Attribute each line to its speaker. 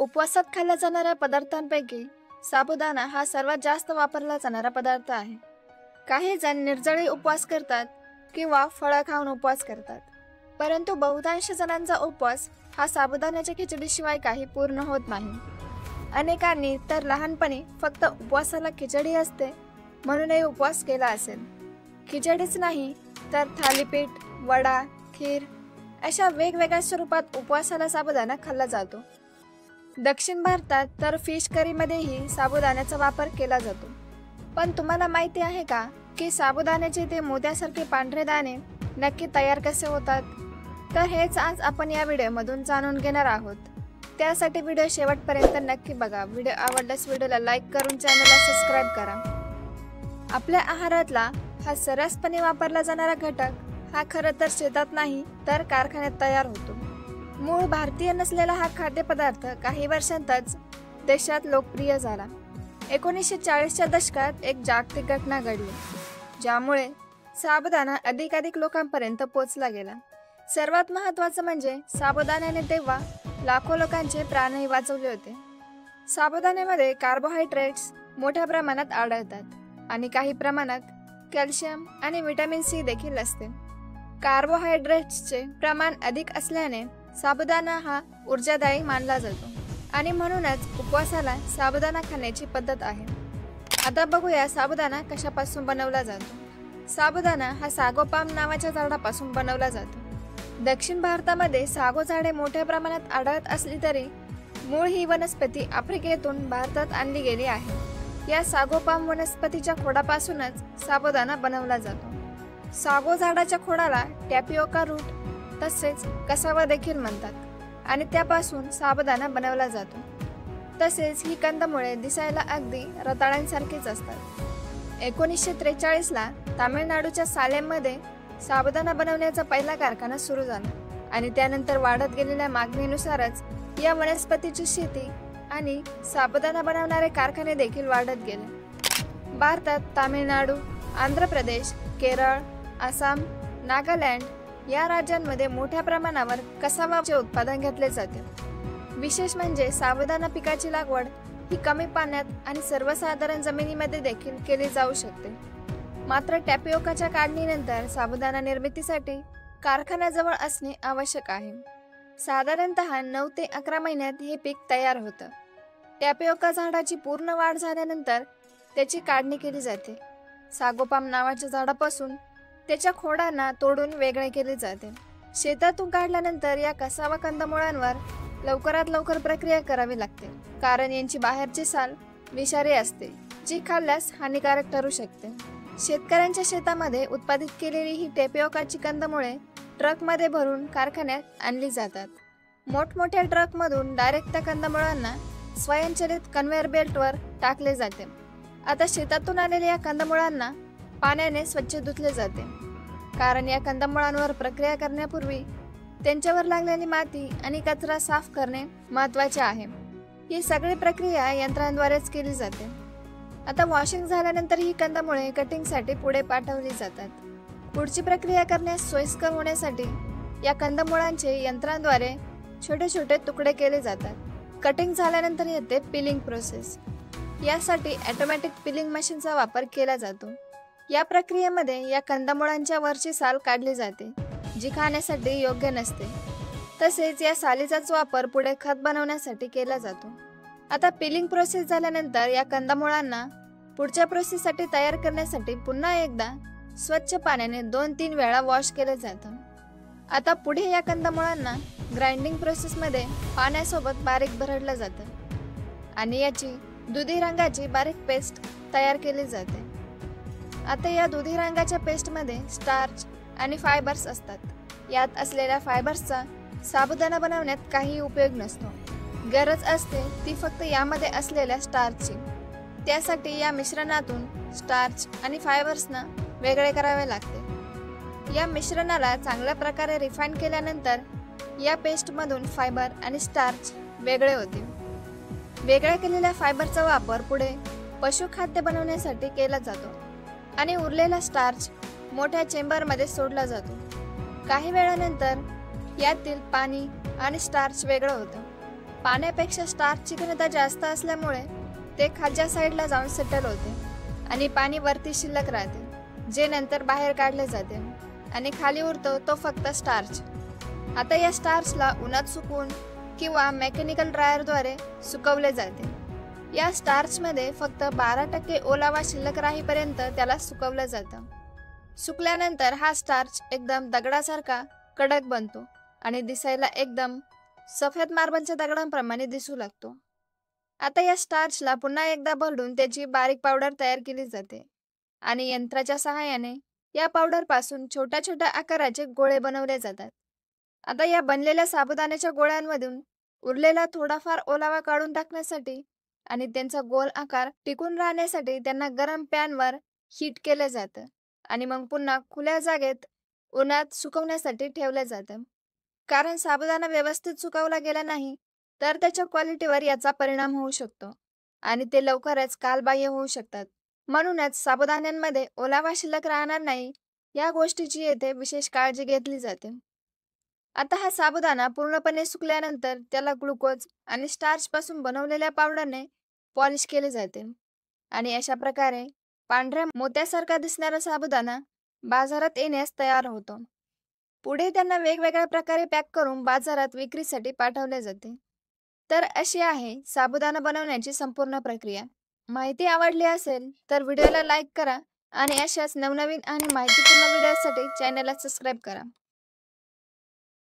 Speaker 1: उपवासात खाल्ल्या जाणाऱ्या पदार्थांपैकी साबुदाणा हा सर्वात जास्त वापरला जाणारा पदार्थ आहे. काही जण निर्जळी उपवास करतात किंवा फळं खाऊन उपवास करतात, परंतु बहुतांश जणांचा उपवास हा साबुदाण्याच्या खिचडीशिवाय काही पूर्ण होत नाही. अनेकांनी तर लहानपणी फक्त उपवासाला खिचडी असते म्हणूनही उपवास केला असेल. खिचडीच नाही तर थालीपीठ, वडा, खीर अशा वेगवेगळ्या स्वरूपात उपवासाला साबुदाणा खाल्ला जातो. दक्षिण भारतात तर फिश करीमध्येही साबुदाण्याचा वापर केला जातो. पण तुम्हाला माहिती आहे का की साबुदाण्याचे ते मोत्यासारखे पांढरे दाणे नक्की तयार कसे होतात? तर हेच आज आपण या व्हिडिओमधून जाणून घेणार आहोत. त्यासाठी व्हिडिओ शेवटपर्यंत नक्की बघा. व्हिडिओ आवडल्यास व्हिडिओला लाईक करून चॅनलला सबस्क्राईब करा. आपल्या आहारातला हा सर्रासपणे वापरला जाणारा घटक हा खरं तर शेतात नाही तर कारखान्यात तयार होतो. मूळ भारतीय नसलेला हा खाद्यपदार्थ काही वर्षांतच देशात लोकप्रिय झाला. 1940च्या दशकात एक जागतिक घटना घडली ज्यामुळे साबुदाणा अधिकाधिक लोकांपर्यंत पोहोचला गेला. सर्वात महत्त्वाचं म्हणजे साबुदाण्याने तेव्हा लाखो लोकांचे प्राणही वाचवले होते. साबुदाण्यामध्ये कार्बोहायड्रेट्स मोठ्या प्रमाणात आढळतात आणि काही प्रमाणात कॅल्शियम आणि व्हिटॅमिन सी देखील असते. कार्बोहायड्रेट्सचे प्रमाण अधिक असल्याने साबुदाणा हा ऊर्जादायी मानला जातो आणि म्हणूनच उपवासाला साबुदाणा खाण्याची पद्धत आहे. आता बघूया साबुदाणा कशापासून बनवला जातो. साबुदाणा हा सागो पाम नावाच्या झाडापासून बनवला जातो. दक्षिण भारतामध्ये सागो झाडे मोठ्या प्रमाणात आढळत असली तरी मूळ ही वनस्पती आफ्रिकेतून भारतात आणली गेली आहे. या सागो पाम वनस्पतीच्या खोडापासूनच साबुदाणा बनवला जातो. सागो झाडाच्या खोडाला टॅपिओका रूट तसेच कसावा देखील म्हणतात आणि त्यापासून साबुदाणा बनवला जातो. तसेच ही कंदमुळे दिसायला अगदी रताळ्यांसारखीच असतात. 1943ला तामिळनाडूच्या सालेममध्ये साबुदाणा बनवण्याचा पहिला कारखाना सुरू झाला आणि त्यानंतर वाढत गेलेल्या मागणीनुसारच या वनस्पतीची शेती आणि साबुदाणा बनवणारे कारखाने देखील वाढत गेले. भारतात तामिळनाडू, आंध्र प्रदेश, केरळ, आसाम, नागालँड या राज्यांमध्ये मोठ्या प्रमाणावर कसावाचे उत्पादन घेतले जाते. विशेष म्हणजे साबुदाणा पिकाची लागवड ही कमी पाण्यात आणि सर्वसाधारण जमिनीमध्ये देखील केली जाऊ शकते. मात्र टॅपिओकाच्या काढणीनंतर साबुदाणा निर्मितीसाठी कारखान्याजवळ असणे आवश्यक आहे. साधारणतः 9 ते 11 महिन्यात हे पीक तयार होतं. टॅपिओका झाडाची पूर्ण वाढ झाल्यानंतर त्याची काढणी केली जाते. सागोपाम नावाच्या झाडापासून त्याच्या खोडांना तोडून वेगळे केले जाते. शेतातून काढल्यानंतर या कसावा कंदमुळांवर लवकरात लवकर प्रक्रिया करावी लागते, कारण यांची बाहेरची साल विषारी असते जी खाल्ल्यास हानिकारक ठरू शकते. शेतकऱ्यांच्या शेतामध्ये उत्पादित केलेली ही टॅपिओकाची कंदमुळे ट्रकमध्ये भरून कारखान्यात आणली जातात. मोठमोठ्या ट्रकमधून डायरेक्ट त्या कंदमुळांना स्वयंचलित कन्व्हेअर बेल्टवर टाकले जाते. आता शेतातून आलेल्या या कंदमुळांना पाण्याने स्वच्छ धुतले जाते, कारण या कंदमुळांवर प्रक्रिया करण्यापूर्वी त्यांच्यावर लागलेली माती आणि कचरा साफ करणे महत्त्वाचे आहे. ही सगळी प्रक्रिया यंत्रांद्वारेच केली जाते. आता वॉशिंग झाल्यानंतर ही कंदमुळे कटिंगसाठी पुढे पाठवली जातात. पुढची प्रक्रिया करण्यास सोयीस्कर होण्यासाठी या कंदमुळांचे यंत्रांद्वारे छोटे छोटे तुकडे केले जातात. कटिंग झाल्यानंतर येते पिलिंग प्रोसेस. यासाठी ऑटोमॅटिक पिलिंग मशीनचा वापर केला जातो. या प्रक्रियेमध्ये या कंदमुळांच्या वरची साल काढली जाते जी खाण्यासाठी योग्य नसते. तसेच या सालीचाच वापर पुढे खत बनवण्यासाठी केला जातो. आता पिलिंग प्रोसेस झाल्यानंतर या कंदमुळांना पुढच्या प्रोसेससाठी तयार करण्यासाठी पुन्हा एकदा स्वच्छ पाण्याने 2-3 वेळा वॉश केले जातं. आता पुढे या कंदमुळांना ग्राइंडिंग प्रोसेसमध्ये पाण्यासोबत बारीक भरडलं जातं आणि याची दुधी रंगाची बारीक पेस्ट तयार केली जाते. आता या दुधी रंगाच्या पेस्टमध्ये स्टार्च आणि फायबर्स असतात. यात असलेल्या फायबर्सचा साबुदाणा बनवण्यात काही उपयोग नसतो. गरज असते ती फक्त यामध्ये असलेल्या स्टार्चची. त्यासाठी या मिश्रणातून स्टार्च आणि फायबर्सना वेगळे करावे लागते. या मिश्रणाला चांगल्या प्रकारे रिफाईन केल्यानंतर या पेस्टमधून फायबर आणि स्टार्च वेगळे होते. वेगळ्या केलेल्या फायबरचा वापर पुढे पशुखाद्य बनवण्यासाठी केला जातो आणि उरलेला स्टार्च मोठ्या चेंबरमध्ये सोडला जातो. काही वेळानंतर यातील पाणी आणि स्टार्च वेगळं होतं पाण्यापेक्षा स्टार्चची घनता जास्त असल्यामुळे ते खालच्या साईडला जाऊन सेटल होते आणि पाणी वरती शिल्लक राहते, जे नंतर बाहेर काढले जाते आणि खाली उरतो तो फक्त स्टार्च. आता या स्टार्चला उन्हात सुकवून किंवा मेकॅनिकल ड्रायरद्वारे सुकवले जाते. या स्टार्चमध्ये फक्त 12% ओलावा शिल्लक राहीपर्यंत त्याला सुकवलं जातं. सुकल्यानंतर हा स्टार्च एकदम दगडासारखा कडक बनतो आणि दिसायला एकदम सफेद मार्बलच्या दगडांप्रमाणे दिसू लागतो. आता या स्टार्चला पुन्हा एकदा भरडून त्याची बारीक पावडर तयार केली जाते आणि यंत्राच्या सहाय्याने या पावडरपासून छोट्या छोट्या आकाराचे गोळे बनवले जातात. आता या बनलेल्या साबुदाण्याच्या गोळ्यांमधून उरलेला थोडाफार ओलावा काढून टाकण्यासाठी आणि त्यांचा गोल आकार टिकून राहण्यासाठी त्यांना गरम पॅनवर हीट केलं जातं आणि मग पुन्हा खुल्या जागेत उन्हात सुकवण्यासाठी ठेवलं जातं. कारण साबुदाणा व्यवस्थित सुकवला गेला नाही तर त्याच्या क्वालिटीवर याचा परिणाम होऊ शकतो आणि ते लवकरच कालबाह्य होऊ शकतात. म्हणूनच साबुदाण्यांमध्ये ओलावा शिल्लक राहणार नाही या गोष्टीची येथे विशेष काळजी घेतली जाते. आता हा साबुदाणा पूर्णपणे सुकल्यानंतर त्याला ग्लुकोज आणि स्टार्च पासून बनवलेल्या पावडरने पॉलिश केले जाते आणि अशा प्रकारे पांढऱ्या मोत्यासारखा दिसणारा साबुदाणा बाजारात येण्यास तयार होतो. पुढे त्यांना वेगवेगळ्या प्रकारे पॅक करून बाजारात विक्रीसाठी पाठवले जाते. तर अशी आहे साबुदाणा बनवण्याची संपूर्ण प्रक्रिया. माहिती आवडली असेल तर व्हिडिओला लाईक करा आणि अशाच नवनवीन आणि माहितीपूर्ण व्हिडिओसाठी चॅनलला सबस्क्राईब करा.